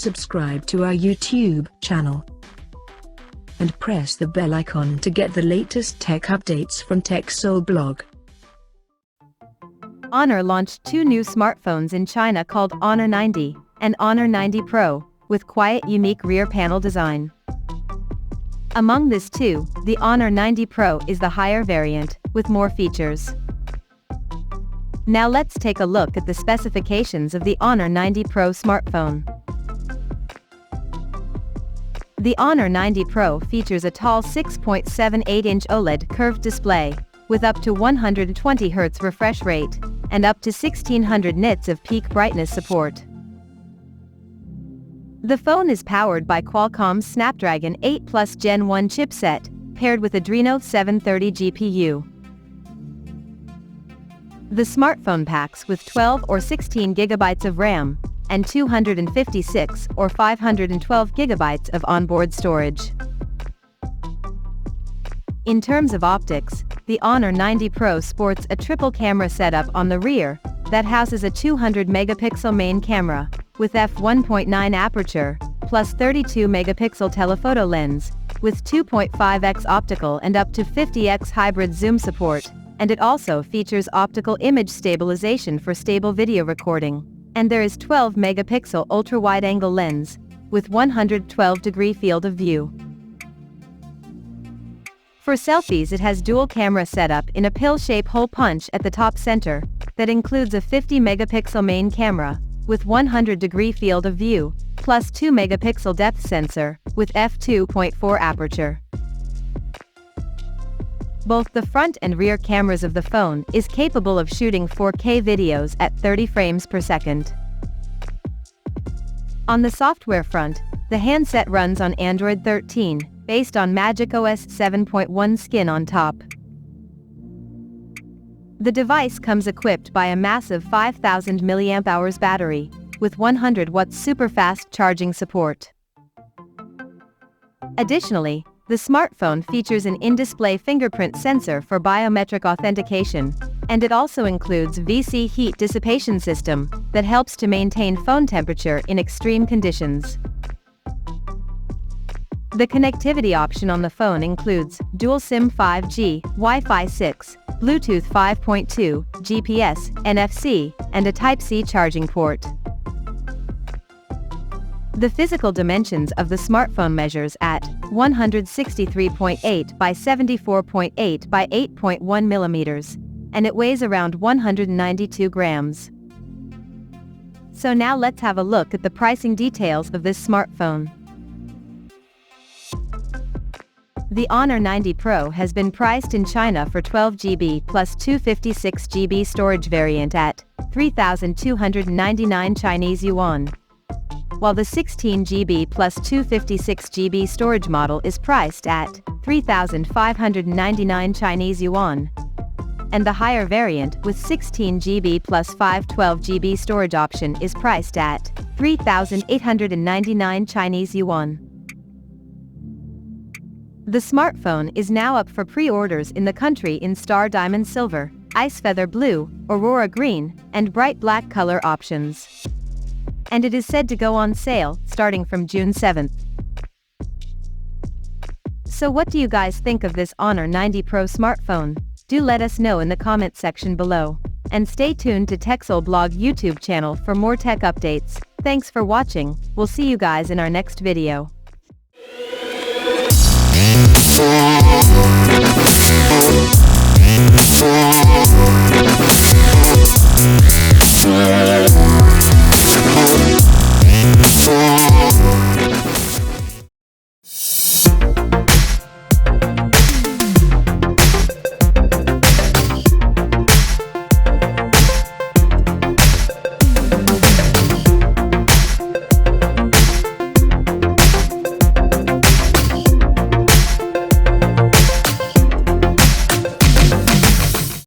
subscribe to our YouTube channel, and press the bell icon to get the latest tech updates from TechSole Blog. Honor launched two new smartphones in China called Honor 90 and Honor 90 Pro, with quiet, unique rear panel design. Among these two, the Honor 90 Pro is the higher variant, with more features. Now let's take a look at the specifications of the Honor 90 Pro smartphone. The Honor 90 Pro features a tall 6.78-inch OLED curved display, with up to 120 Hz refresh rate, and up to 1600 nits of peak brightness support. The phone is powered by Qualcomm's Snapdragon 8 Plus Gen 1 chipset, paired with Adreno 730 GPU. The smartphone packs with 12 or 16 GB of RAM, and 256 or 512 GB of onboard storage. In terms of optics, the Honor 90 Pro sports a triple camera setup on the rear, that houses a 200-megapixel main camera, with f1.9 aperture, plus 32-megapixel telephoto lens, with 2.5x optical and up to 50x hybrid zoom support, and it also features optical image stabilization for stable video recording. And there is 12-megapixel ultra-wide-angle lens, with 112-degree field of view. For selfies, it has dual camera setup in a pill-shape hole punch at the top center, that includes a 50-megapixel main camera, with 100-degree field of view, plus 2-megapixel depth sensor, with f2.4 aperture. Both the front and rear cameras of the phone is capable of shooting 4K videos at 30 frames per second. On the software front, the handset runs on Android 13, based on macOS 7.1 skin on top. The device comes equipped by a massive 5000 mAh battery, with 100 watts super-fast charging support. Additionally, the smartphone features an in-display fingerprint sensor for biometric authentication, and it also includes VC heat dissipation system, that helps to maintain phone temperature in extreme conditions. The connectivity option on the phone includes dual SIM 5G, Wi-Fi 6, Bluetooth 5.2, GPS, NFC, and a Type-C charging port. The physical dimensions of the smartphone measures at 163.8 by 74.8 by 8.1 millimeters, and it weighs around 192 grams. So now let's have a look at the pricing details of this smartphone. The Honor 90 Pro has been priced in China for 12GB plus 256GB storage variant at 3,299 Chinese yuan, while the 16GB plus 256GB storage model is priced at 3,599 Chinese yuan, and the higher variant with 16GB plus 512GB storage option is priced at 3,899 Chinese yuan. The smartphone is now up for pre-orders in the country in Star Diamond Silver, Ice Feather Blue, Aurora Green, and Bright Black color options. And it is said to go on sale starting from June 7th. So what do you guys think of this Honor 90 Pro smartphone? Do let us know in the comment section below. And stay tuned to TechSole Blog YouTube channel for more tech updates. Thanks for watching. We'll see you guys in our next video.